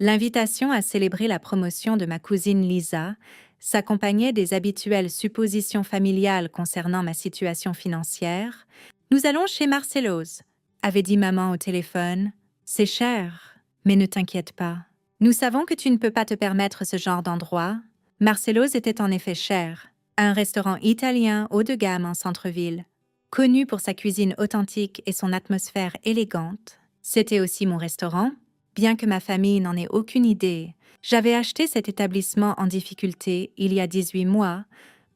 L'invitation à célébrer la promotion de ma cousine Lisa s'accompagnait des habituelles suppositions familiales concernant ma situation financière. Nous allons chez Marcello's, avait dit maman au téléphone. C'est cher, mais ne t'inquiète pas. Nous savons que tu ne peux pas te permettre ce genre d'endroit. Marcello's était en effet cher, un restaurant italien haut de gamme en centre-ville. Connu pour sa cuisine authentique et son atmosphère élégante, c'était aussi mon restaurant. Bien que ma famille n'en ait aucune idée, j'avais acheté cet établissement en difficulté il y a 18 mois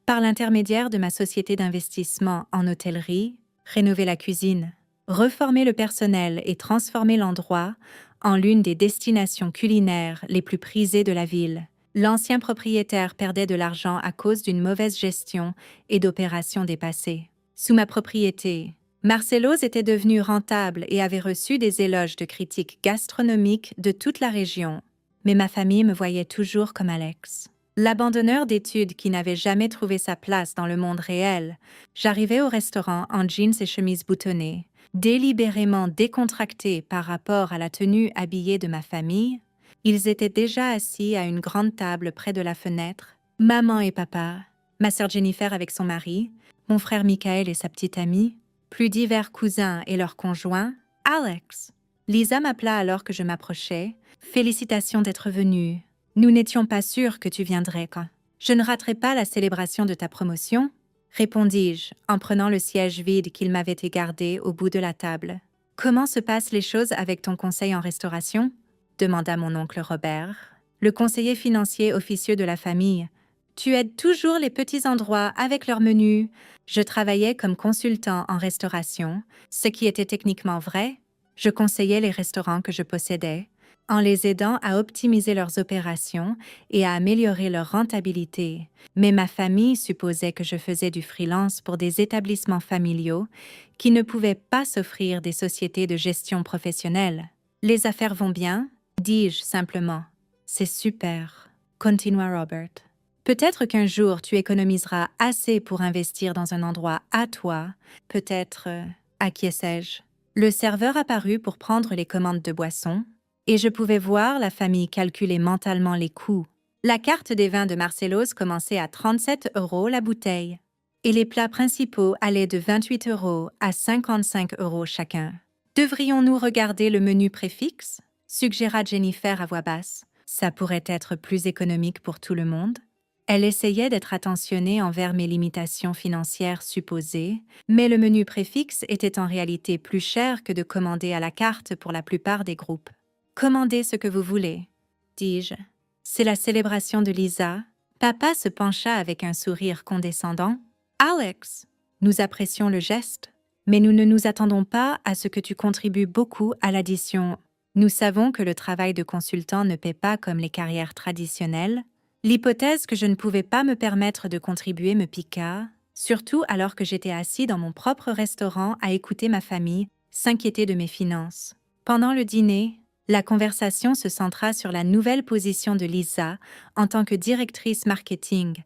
par l'intermédiaire de ma société d'investissement en hôtellerie, rénover la cuisine, reformer le personnel et transformer l'endroit en l'une des destinations culinaires les plus prisées de la ville. L'ancien propriétaire perdait de l'argent à cause d'une mauvaise gestion et d'opérations dépassées. Sous ma propriété, Marcello's était devenu rentable et avait reçu des éloges de critiques gastronomiques de toute la région. Mais ma famille me voyait toujours comme Alex. L'abandonneur d'études qui n'avait jamais trouvé sa place dans le monde réel. J'arrivais au restaurant en jeans et chemise boutonnée, délibérément décontracté par rapport à la tenue habillée de ma famille. Ils étaient déjà assis à une grande table près de la fenêtre, maman et papa, ma sœur Jennifer avec son mari, mon frère Michael et sa petite amie, plus divers cousins et leurs conjoints, Alex. Lisa m'appela alors que je m'approchais. Félicitations d'être venue. Nous n'étions pas sûrs que tu viendrais quand. Je ne raterai pas la célébration de ta promotion, répondis-je en prenant le siège vide qu'il m'avait gardé au bout de la table. Comment se passent les choses avec ton conseil en restauration? Demanda mon oncle Robert, le conseiller financier officieux de la famille. Tu aides toujours les petits endroits avec leur menu. Je travaillais comme consultant en restauration, ce qui était techniquement vrai. Je conseillais les restaurants que je possédais, en les aidant à optimiser leurs opérations et à améliorer leur rentabilité. Mais ma famille supposait que je faisais du freelance pour des établissements familiaux qui ne pouvaient pas s'offrir des sociétés de gestion professionnelle. Les affaires vont bien, dis-je simplement. C'est super, continua Robert. Peut-être qu'un jour tu économiseras assez pour investir dans un endroit à toi, peut-être, acquiesçai-je. Le serveur apparut pour prendre les commandes de boissons, et je pouvais voir la famille calculer mentalement les coûts. La carte des vins de Marcello's commençait à 37 € la bouteille, et les plats principaux allaient de 28 € à 55 € chacun. Devrions-nous regarder le menu préfixe? Suggéra Jennifer à voix basse. Ça pourrait être plus économique pour tout le monde. Elle essayait d'être attentionnée envers mes limitations financières supposées, mais le menu préfixe était en réalité plus cher que de commander à la carte pour la plupart des groupes. Commandez ce que vous voulez, dis-je. C'est la célébration de Lisa. Papa se pencha avec un sourire condescendant. Alex, nous apprécions le geste, mais nous ne nous attendons pas à ce que tu contribues beaucoup à l'addition. Nous savons que le travail de consultant ne paie pas comme les carrières traditionnelles. L'hypothèse que je ne pouvais pas me permettre de contribuer me piqua, surtout alors que j'étais assis dans mon propre restaurant à écouter ma famille s'inquiéter de mes finances. Pendant le dîner, la conversation se centra sur la nouvelle position de Lisa en tant que directrice marketing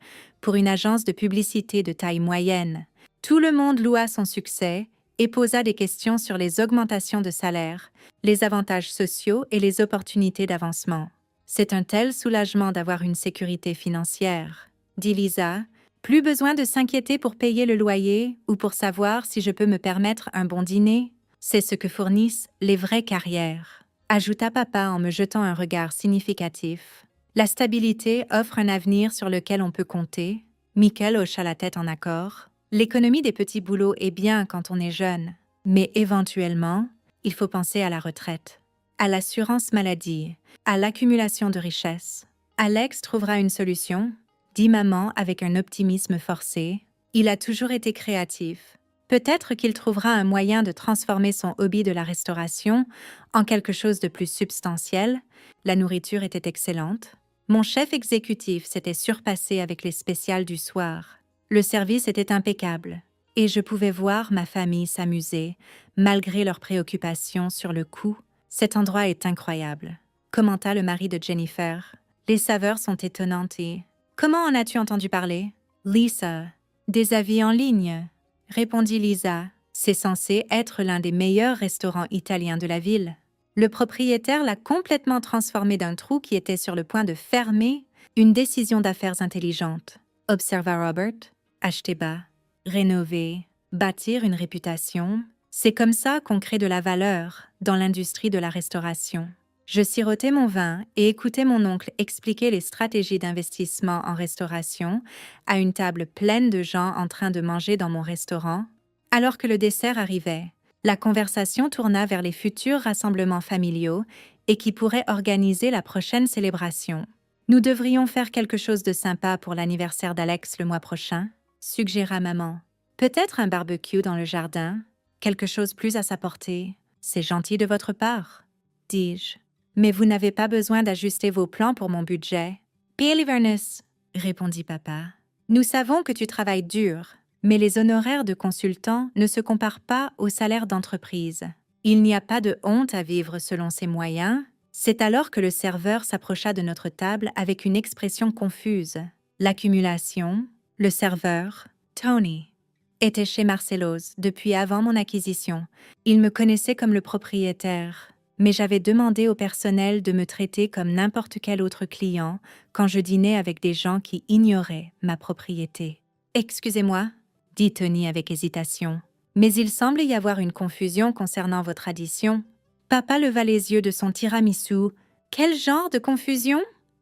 pour une agence de publicité de taille moyenne. Tout le monde loua son succès et posa des questions sur les augmentations de salaire, les avantages sociaux et les opportunités d'avancement. C'est un tel soulagement d'avoir une sécurité financière, dit Lisa. Plus besoin de s'inquiéter pour payer le loyer ou pour savoir si je peux me permettre un bon dîner. C'est ce que fournissent les vraies carrières, ajouta papa en me jetant un regard significatif. La stabilité offre un avenir sur lequel on peut compter. Michael hocha la tête en accord. L'économie des petits boulots est bien quand on est jeune, mais éventuellement, il faut penser à la retraite, à l'assurance maladie, à l'accumulation de richesses. Alex trouvera une solution, dit maman avec un optimisme forcé. Il a toujours été créatif. Peut-être qu'il trouvera un moyen de transformer son hobby de la restauration en quelque chose de plus substantiel. La nourriture était excellente. Mon chef exécutif s'était surpassé avec les spéciales du soir. Le service était impeccable, et je pouvais voir ma famille s'amuser, malgré leurs préoccupations sur le coût. Cet endroit est incroyable, commenta le mari de Jennifer. Les saveurs sont étonnantes et... Comment en as-tu entendu parler? Lisa. Des avis en ligne, répondit Lisa. C'est censé être l'un des meilleurs restaurants italiens de la ville. Le propriétaire l'a complètement transformé d'un trou qui était sur le point de fermer, une décision d'affaires intelligente. Observa Robert, acheter bas, rénover, bâtir une réputation. C'est comme ça qu'on crée de la valeur dans l'industrie de la restauration. Je sirotais mon vin et écoutais mon oncle expliquer les stratégies d'investissement en restauration à une table pleine de gens en train de manger dans mon restaurant. Alors que le dessert arrivait, la conversation tourna vers les futurs rassemblements familiaux et qui pourraient organiser la prochaine célébration. Nous devrions faire quelque chose de sympa pour l'anniversaire d'Alex le mois prochain, suggéra maman. Peut-être un barbecue dans le jardin, quelque chose plus à sa portée. C'est gentil de votre part, dis-je. Mais vous n'avez pas besoin d'ajuster vos plans pour mon budget. Pierre Livernus, répondit papa. Nous savons que tu travailles dur, mais les honoraires de consultant ne se comparent pas aux salaires d'entreprise. Il n'y a pas de honte à vivre selon ses moyens. C'est alors que le serveur s'approcha de notre table avec une expression confuse. L'accumulation, le serveur, Tony, était chez Marcello's depuis avant mon acquisition. Il me connaissait comme le propriétaire, mais j'avais demandé au personnel de me traiter comme n'importe quel autre client quand je dînais avec des gens qui ignoraient ma propriété. « Excusez-moi », dit Tony avec hésitation, « mais il semble y avoir une confusion concernant votre addition. » Papa leva les yeux de son tiramisu. « Quel genre de confusion ?»«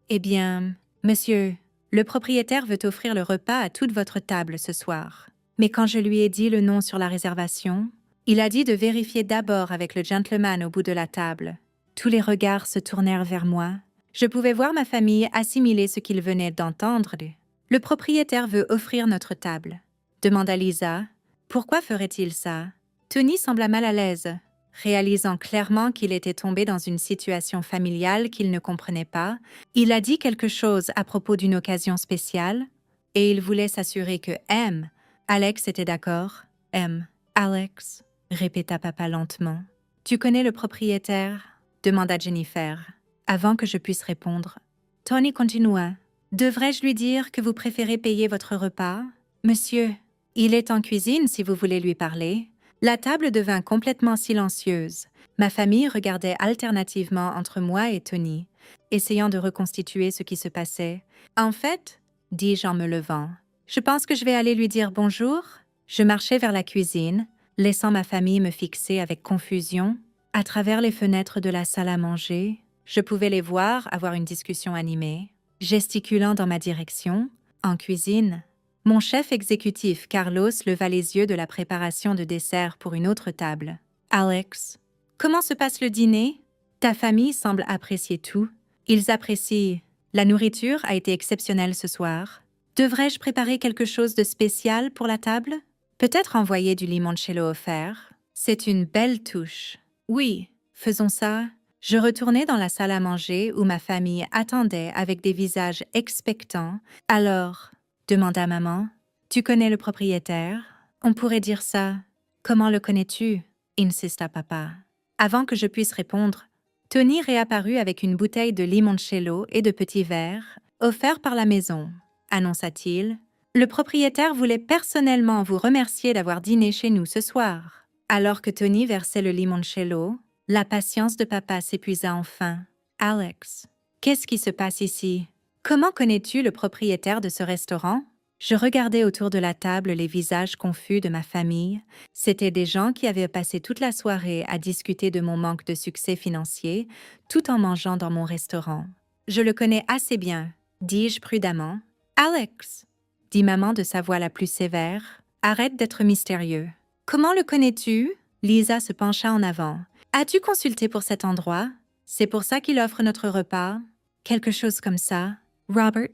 Eh bien, monsieur, le propriétaire veut offrir le repas à toute votre table ce soir. Mais quand je lui ai dit le nom sur la réservation, il a dit de vérifier d'abord avec le gentleman au bout de la table. Tous les regards se tournèrent vers moi. Je pouvais voir ma famille assimiler ce qu'ils venaient d'entendre. « Le propriétaire veut offrir notre table », demanda Lisa. « Pourquoi ferait-il ça ?» Tony sembla mal à l'aise, réalisant clairement qu'il était tombé dans une situation familiale qu'il ne comprenait pas. Il a dit quelque chose à propos d'une occasion spéciale, et il voulait s'assurer que Alex était d'accord. Alex, répéta papa lentement. Tu connais le propriétaire? Demanda Jennifer. Avant que je puisse répondre, Tony continua. Devrais-je lui dire que vous préférez payer votre repas? Monsieur, il est en cuisine si vous voulez lui parler. La table devint complètement silencieuse. Ma famille regardait alternativement entre moi et Tony, essayant de reconstituer ce qui se passait. En fait, dis-je en me levant, je pense que je vais aller lui dire bonjour. Je marchai vers la cuisine, laissant ma famille me fixer avec confusion. À travers les fenêtres de la salle à manger, je pouvais les voir avoir une discussion animée. Gesticulant dans ma direction, en cuisine, mon chef exécutif, Carlos, leva les yeux de la préparation de dessert pour une autre table. « Alex, comment se passe le dîner? Ta famille semble apprécier tout. Ils apprécient. La nourriture a été exceptionnelle ce soir. Devrais-je préparer quelque chose de spécial pour la table? Peut-être envoyer du limoncello offert? C'est une belle touche. Oui, faisons ça. » Je retournai dans la salle à manger où ma famille attendait avec des visages expectants. « Alors, » demanda maman, « tu connais le propriétaire? » On pourrait dire ça. « Comment le connais-tu? » insista papa. Avant que je puisse répondre, Tony réapparut avec une bouteille de limoncello et de petits verres, offerts par la maison, annonça-t-il. « Le propriétaire voulait personnellement vous remercier d'avoir dîné chez nous ce soir. » Alors que Tony versait le limoncello, la patience de papa s'épuisa enfin. « Alex, qu'est-ce qui se passe ici? Comment connais-tu le propriétaire de ce restaurant? » Je regardais autour de la table les visages confus de ma famille. C'étaient des gens qui avaient passé toute la soirée à discuter de mon manque de succès financier, tout en mangeant dans mon restaurant. « Je le connais assez bien, » dis-je prudemment. « Alex, » dit maman de sa voix la plus sévère, « arrête d'être mystérieux. »« Comment le connais-tu? » Lisa se pencha en avant. « As-tu consulté pour cet endroit? C'est pour ça qu'il offre notre repas? » Quelque chose comme ça. Robert,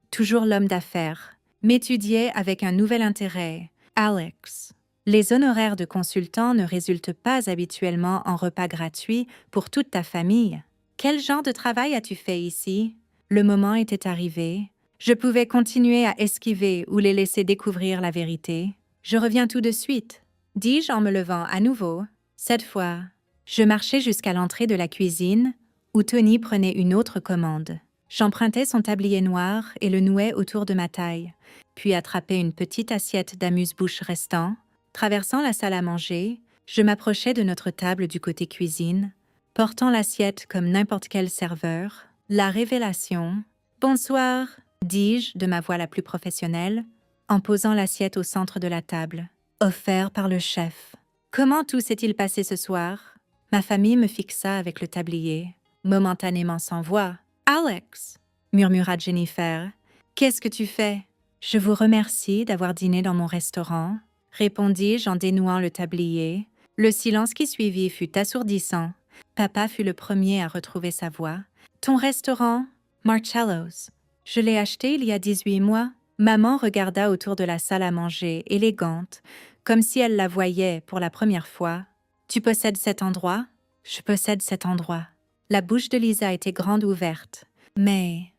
toujours l'homme d'affaires, m'étudiait avec un nouvel intérêt. « Alex, les honoraires de consultant ne résultent pas habituellement en repas gratuits pour toute ta famille. Quel genre de travail as-tu fait ici? » Le moment était arrivé. Je pouvais continuer à esquiver ou les laisser découvrir la vérité. « Je reviens tout de suite, » dis-je en me levant à nouveau. Cette fois, je marchai jusqu'à l'entrée de la cuisine, où Tony prenait une autre commande. J'empruntai son tablier noir et le nouai autour de ma taille, puis attrapai une petite assiette d'amuse-bouche restant. Traversant la salle à manger, je m'approchai de notre table du côté cuisine. portant l'assiette comme n'importe quel serveur. La révélation. « Bonsoir », dis-je de ma voix la plus professionnelle, en posant l'assiette au centre de la table. Offert par le chef. Comment tout s'est-il passé ce soir? Ma famille me fixa avec le tablier, momentanément sans voix. « Alex !» murmura Jennifer. « Qu'est-ce que tu fais? » « Je vous remercie d'avoir dîné dans mon restaurant, » répondis-je en dénouant le tablier. Le silence qui suivit fut assourdissant. Papa fut le premier à retrouver sa voix. « Ton restaurant? Marcello's. Je l'ai acheté il y a 18 mois. » Maman regarda autour de la salle à manger, élégante, comme si elle la voyait pour la première fois. « Tu possèdes cet endroit? »« Je possède cet endroit. » La bouche de Lisa était grande ouverte. « Mais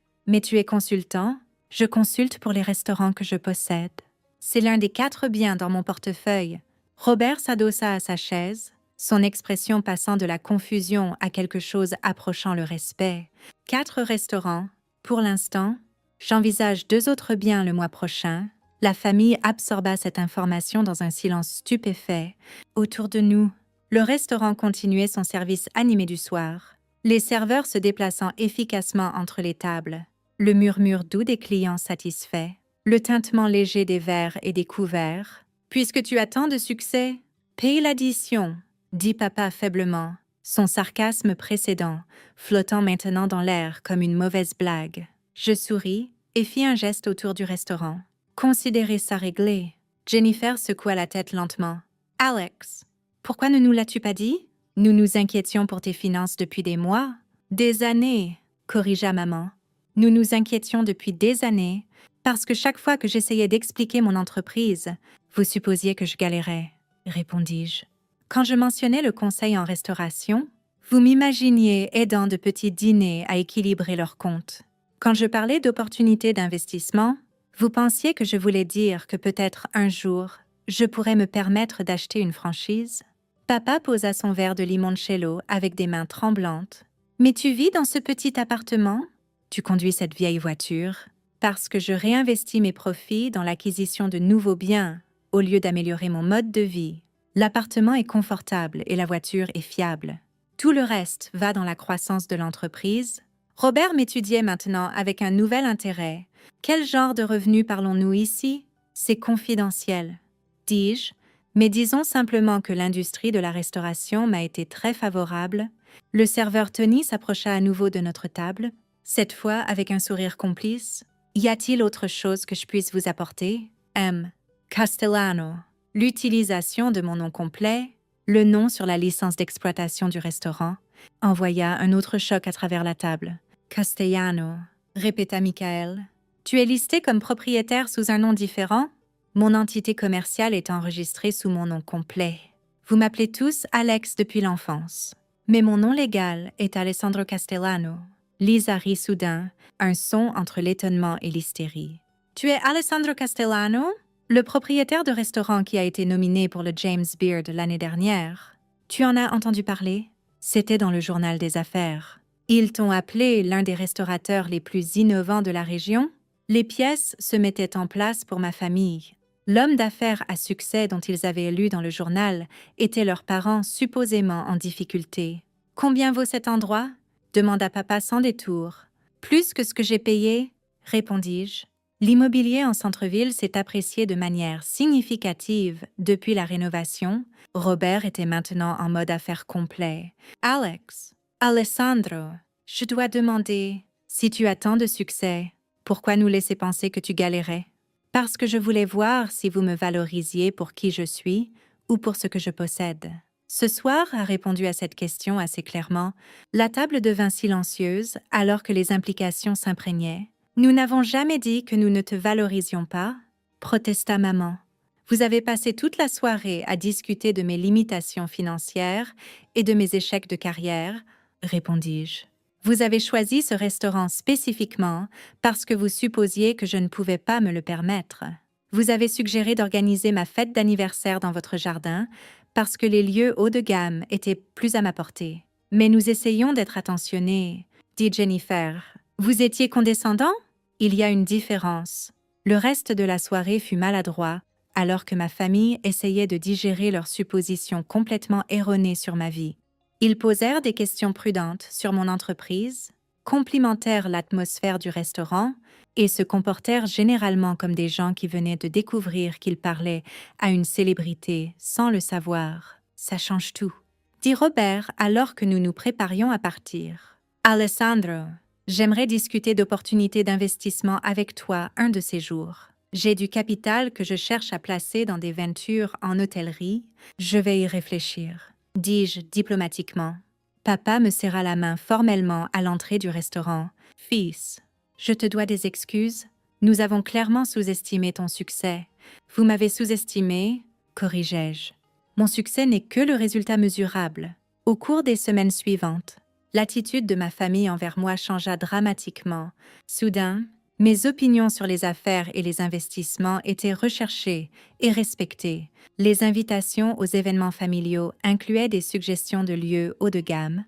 tu es consultant? » « Je consulte pour les restaurants que je possède. C'est l'un des 4 biens dans mon portefeuille. » Robert s'adossa à sa chaise, son expression passant de la confusion à quelque chose approchant le respect. 4 restaurants. Pour l'instant, j'envisage 2 autres biens le mois prochain. La famille absorba cette information dans un silence stupéfait. Autour de nous, le restaurant continuait son service animé du soir, les serveurs se déplaçant efficacement entre les tables, le murmure doux des clients satisfaits, le tintement léger des verres et des couverts. « Puisque tu as tant de succès, paye l'addition », dit papa faiblement, son sarcasme précédent, flottant maintenant dans l'air comme une mauvaise blague. Je souris et fis un geste autour du restaurant. « Considérez ça réglé. » Jennifer secoua la tête lentement. « Alex, pourquoi ne nous l'as-tu pas dit? Nous nous inquiétions pour tes finances depuis des mois. »« Des années, » corrigea maman. « Nous nous inquiétions depuis des années, parce que chaque fois que j'essayais d'expliquer mon entreprise, vous supposiez que je galérais, » répondis-je. Quand je mentionnais le conseil en restauration, vous m'imaginiez aidant de petits dîners à équilibrer leurs comptes. Quand je parlais d'opportunités d'investissement, vous pensiez que je voulais dire que peut-être un jour, je pourrais me permettre d'acheter une franchise? Papa posa son verre de limoncello avec des mains tremblantes. « Mais tu vis dans ce petit appartement? Tu conduis cette vieille voiture? » Parce que je réinvestis mes profits dans l'acquisition de nouveaux biens, au lieu d'améliorer mon mode de vie. L'appartement est confortable et la voiture est fiable. Tout le reste va dans la croissance de l'entreprise. Robert m'étudiait maintenant avec un nouvel intérêt. Quel genre de revenus parlons-nous ici? C'est confidentiel, dis-je, mais disons simplement que l'industrie de la restauration m'a été très favorable. Le serveur Tony s'approcha à nouveau de notre table, cette fois avec un sourire complice. Y a-t-il autre chose que je puisse vous apporter? M. Castellano. L'utilisation de mon nom complet, le nom sur la licence d'exploitation du restaurant, envoya un autre choc à travers la table. Castellano, répéta Michael. Tu es listé comme propriétaire sous un nom différent? Mon entité commerciale est enregistrée sous mon nom complet. Vous m'appelez tous Alex depuis l'enfance. Mais mon nom légal est Alessandro Castellano. Lisa rit soudain, un son entre l'étonnement et l'hystérie. Tu es Alessandro Castellano, le propriétaire de restaurant qui a été nominé pour le James Beard l'année dernière. Tu en as entendu parler? C'était dans le journal des affaires. Ils t'ont appelé l'un des restaurateurs les plus innovants de la région? Les pièces se mettaient en place pour ma famille. L'homme d'affaires à succès dont ils avaient lu dans le journal était leurs parents supposément en difficulté. « Combien vaut cet endroit ?» demanda papa sans détour. « Plus que ce que j'ai payé ?» répondis-je. L'immobilier en centre-ville s'est apprécié de manière significative depuis la rénovation. Robert était maintenant en mode affaires complet. « Alex, Alessandro, je dois demander, si tu as tant de succès, pourquoi nous laisser penser que tu galérais? Parce que je voulais voir si vous me valorisiez pour qui je suis ou pour ce que je possède. » Ce soir a répondu à cette question assez clairement. La table devint silencieuse alors que les implications s'imprégnaient. « Nous n'avons jamais dit que nous ne te valorisions pas, » protesta maman. « Vous avez passé toute la soirée à discuter de mes limitations financières et de mes échecs de carrière, » répondis-je. « Vous avez choisi ce restaurant spécifiquement parce que vous supposiez que je ne pouvais pas me le permettre. Vous avez suggéré d'organiser ma fête d'anniversaire dans votre jardin parce que les lieux haut de gamme étaient plus à ma portée. Mais nous essayons d'être attentionnés, » dit Jennifer. « Vous étiez condescendant? Il y a une différence. » Le reste de la soirée fut maladroit, alors que ma famille essayait de digérer leurs suppositions complètement erronées sur ma vie. Ils posèrent des questions prudentes sur mon entreprise, complimentèrent l'atmosphère du restaurant et se comportèrent généralement comme des gens qui venaient de découvrir qu'ils parlaient à une célébrité sans le savoir. Ça change tout, dit Robert alors que nous nous préparions à partir. Alessandro, j'aimerais discuter d'opportunités d'investissement avec toi un de ces jours. J'ai du capital que je cherche à placer dans des ventures en hôtellerie. Je vais y réfléchir, dis-je diplomatiquement. Papa me serra la main formellement à l'entrée du restaurant. Fils, je te dois des excuses. Nous avons clairement sous-estimé ton succès. Vous m'avez sous-estimé, corrigeai-je. Mon succès n'est que le résultat mesurable. Au cours des semaines suivantes, l'attitude de ma famille envers moi changea dramatiquement. Soudain, mes opinions sur les affaires et les investissements étaient recherchées et respectées. Les invitations aux événements familiaux incluaient des suggestions de lieux haut de gamme,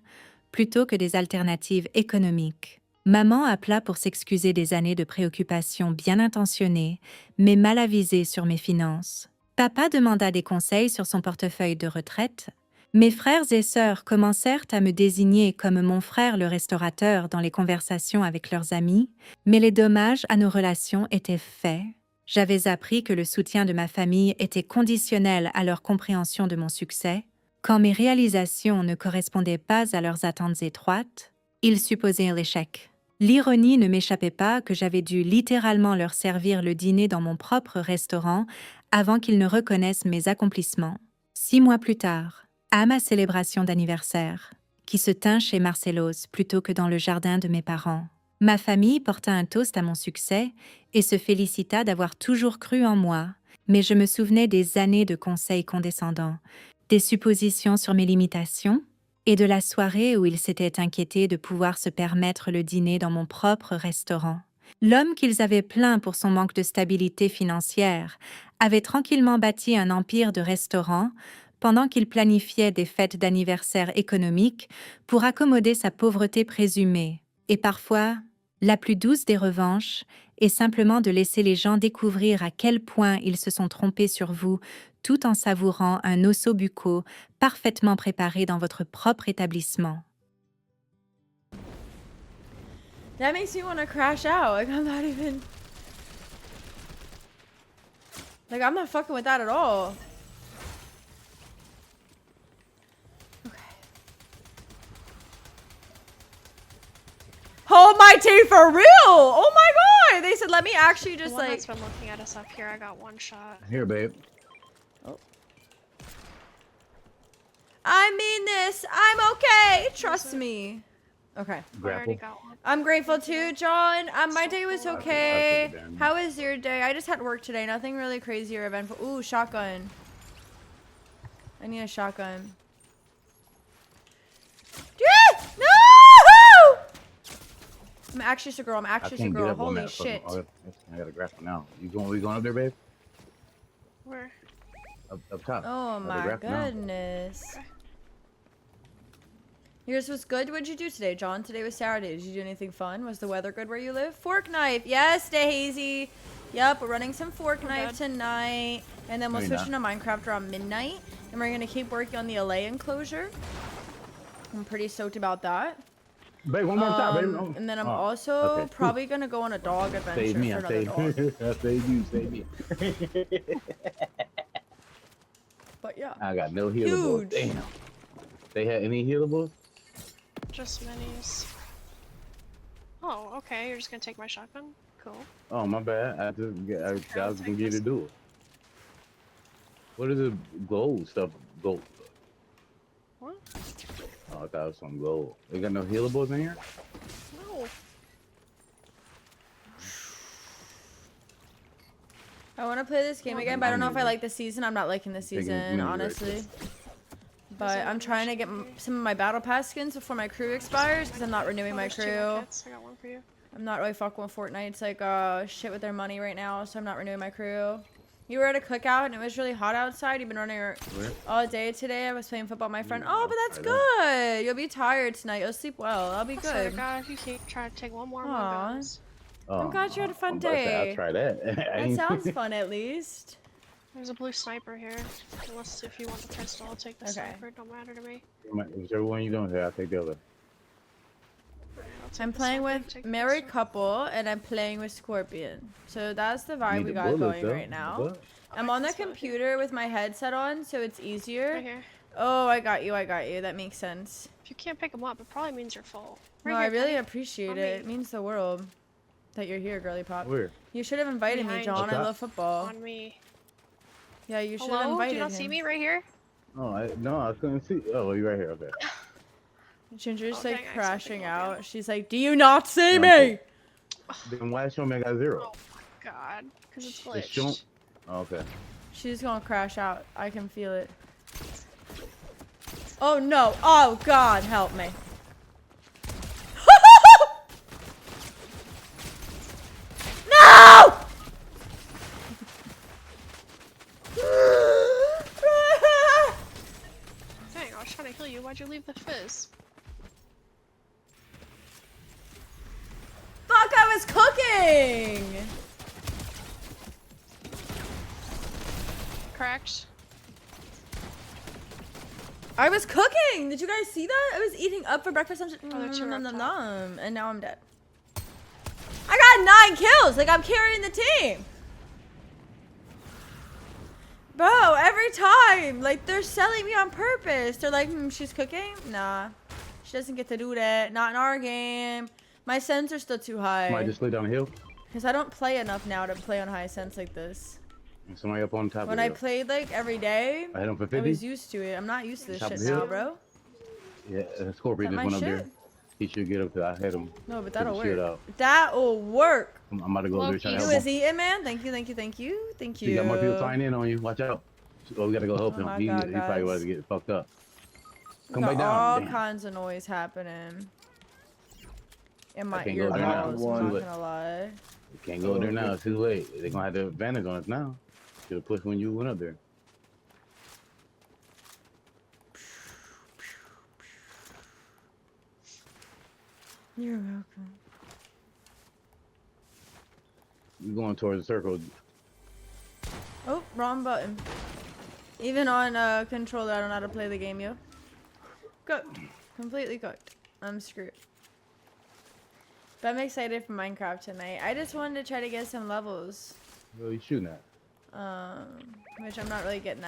plutôt que des alternatives économiques. Maman appela pour s'excuser des années de préoccupations bien intentionnées, mais mal avisées sur mes finances. Papa demanda des conseils sur son portefeuille de retraite. Mes frères et sœurs commencèrent à me désigner comme mon frère le restaurateur dans les conversations avec leurs amis, mais les dommages à nos relations étaient faits. J'avais appris que le soutien de ma famille était conditionnel à leur compréhension de mon succès. Quand mes réalisations ne correspondaient pas à leurs attentes étroites, ils supposaient l'échec. L'ironie ne m'échappait pas que j'avais dû littéralement leur servir le dîner dans mon propre restaurant avant qu'ils ne reconnaissent mes accomplissements. 6 mois plus tard, à ma célébration d'anniversaire, qui se tint chez Marcello's plutôt que dans le jardin de mes parents, ma famille porta un toast à mon succès et se félicita d'avoir toujours cru en moi, mais je me souvenais des années de conseils condescendants, des suppositions sur mes limitations et de la soirée où ils s'étaient inquiétés de pouvoir se permettre le dîner dans mon propre restaurant. L'homme qu'ils avaient plaint pour son manque de stabilité financière avait tranquillement bâti un empire de restaurants pendant qu'il planifiait des fêtes d'anniversaire économiques pour accommoder sa pauvreté présumée. Et parfois, la plus douce des revanches est simplement de laisser les gens découvrir à quel point ils se sont trompés sur vous tout en savourant un osso bucco parfaitement préparé dans votre propre établissement. That makes me want to crash out. Like, I'm not even... Like, I'm not fucking with that at all. Okay. Hold my tea for real! Oh my god! They said, let me actually just, The one like... that's been looking at us up here, I got one shot. Here, babe. Oh. I mean this. I'm okay. Trust me. Okay. I already Grapple. got one. I'm grateful too, John. My day was I'll okay. take it down. How was your day? I just had work today. Nothing really crazy or eventful. Ooh, shotgun. I need a shotgun. Yeah! No! I'm actually just a girl. I'm I actually just a can't get girl. up on Holy that fucking- shit. oh, I gotta grapple now. We going up there, babe? Where? Up top. Oh Gotta my grapple now. goodness. Okay. Yours was good. What'd you do today, John? Today was Saturday. Did you do anything fun? Was the weather good where you live? Fork knife. Yes, Daisy. Yep, we're running some fork We're knife good. tonight. And then we'll No, switch you're into Minecraft around midnight. And we're going to keep working on the LA enclosure. I'm pretty stoked about that. Babe, one more time, babe. Oh. And then I'm Oh, also okay. probably going to go on a dog adventure Save me, for I another saved dog. you. I saved you, save me. But yeah. I got no healables. Huge. Damn. They had any healables? Just minis. Oh, okay. You're just gonna take my shotgun? Cool. Oh, my bad. I was gonna get to do it. What is the gold stuff? Gold. What? Oh, I thought it was some gold. They got no healables in here? No. I want to play this game again, but I don't know if I like the season. I'm not liking the Taking season, minis right honestly. there. But I'm trying to get some of my battle pass skins before my crew expires because I'm not renewing my There's 2 crew. kits. I got one for you. I'm not really fucking with Fortnite. It's like shit with their money right now, so I'm not renewing my crew. You were at a cookout and it was really hot outside. You've been running Where? all day today. I was playing football with my friend. Oh, but that's I know. good. You'll be tired tonight. You'll sleep well. I'll be I swear to good. God, if you keep trying to take one more of my Aw. guns. Oh, glad you had a fun I'm about to say, day. I'll try that. I That ain't- sounds fun at least. There's a blue sniper here. Unless if you want the pistol, I'll take the Okay. sniper. It don't matter to me. Whichever one you don't have, I'll take the other. Alright, I'll take I'm the playing sniper, with take the married pistol. couple and I'm playing with Scorpion. So that's the vibe Need we the got bullets, going though. right now. What? I'm on the That's not here. computer with my headset on, so it's easier. Right here. Oh, I got you. I got you. That makes sense. If you can't pick them up, it probably means you're full. No, Right I here, really Penny. appreciate On it. me. It means the world that you're here, girly pop. Where? You should have invited me, Behind John. you. I love football. On me. Yeah, you should have Hello? Do invited you not him. see me right here? Oh, no, I couldn't see. Oh, you're right here. Okay. Ginger's Oh, like dang, I crashing accidentally out. She's like, "Do you not see No, I'm me?" Then why show me I got 0? Oh my god. Because it's It's shown- glitched. Oh, okay. She's gonna crash out. I can feel it. Oh no! Oh God, help me! No! Dang, I was trying to heal you. Why'd you leave the fizz? Fuck! I was cooking. Cracked. I was cooking. Did you guys see that? I was eating up for breakfast. I'm just, they're two up top. and now I'm dead. I got 9 kills. Like I'm carrying the team. Bro, every time, like they're selling me on purpose. They're like, she's cooking? Nah, she doesn't get to do that. Not in our game. My sense are still too Somebody high. just slid down the hill. Cause I don't play enough now to play on high sense like this. And somebody up on top When of I the hill. played like every day, I hit him for I was 50. used to it. I'm not used to this Top shit of the hill? now, bro. Yeah, Is Scorpion that just my went up there. shit? He should get up there. I hit him. No, but Took that'll the shit work. out. That'll work. I'm about to go up there trying to You help was him. eating, man. Thank you, thank you, thank you, thank you. You got more people flying in on you. Watch out. Oh, we gotta go help Oh him. my He God, probably guys. was to get fucked up. We Come got back down. all Damn. kinds of noise happening in my can't ear go there now. balls. Too I'm not late. gonna lie. You can't go there now. It's too late. They're gonna have the advantage on us now. Should have pushed when you went up there. You're welcome. You going towards the circle. Oh, wrong button. Even on controller, I don't know how to play the game, yo. Cooked. Completely cooked. I'm screwed. But I'm excited for Minecraft tonight. I just wanted to try to get some levels. What are you shooting at? Which I'm not really getting that.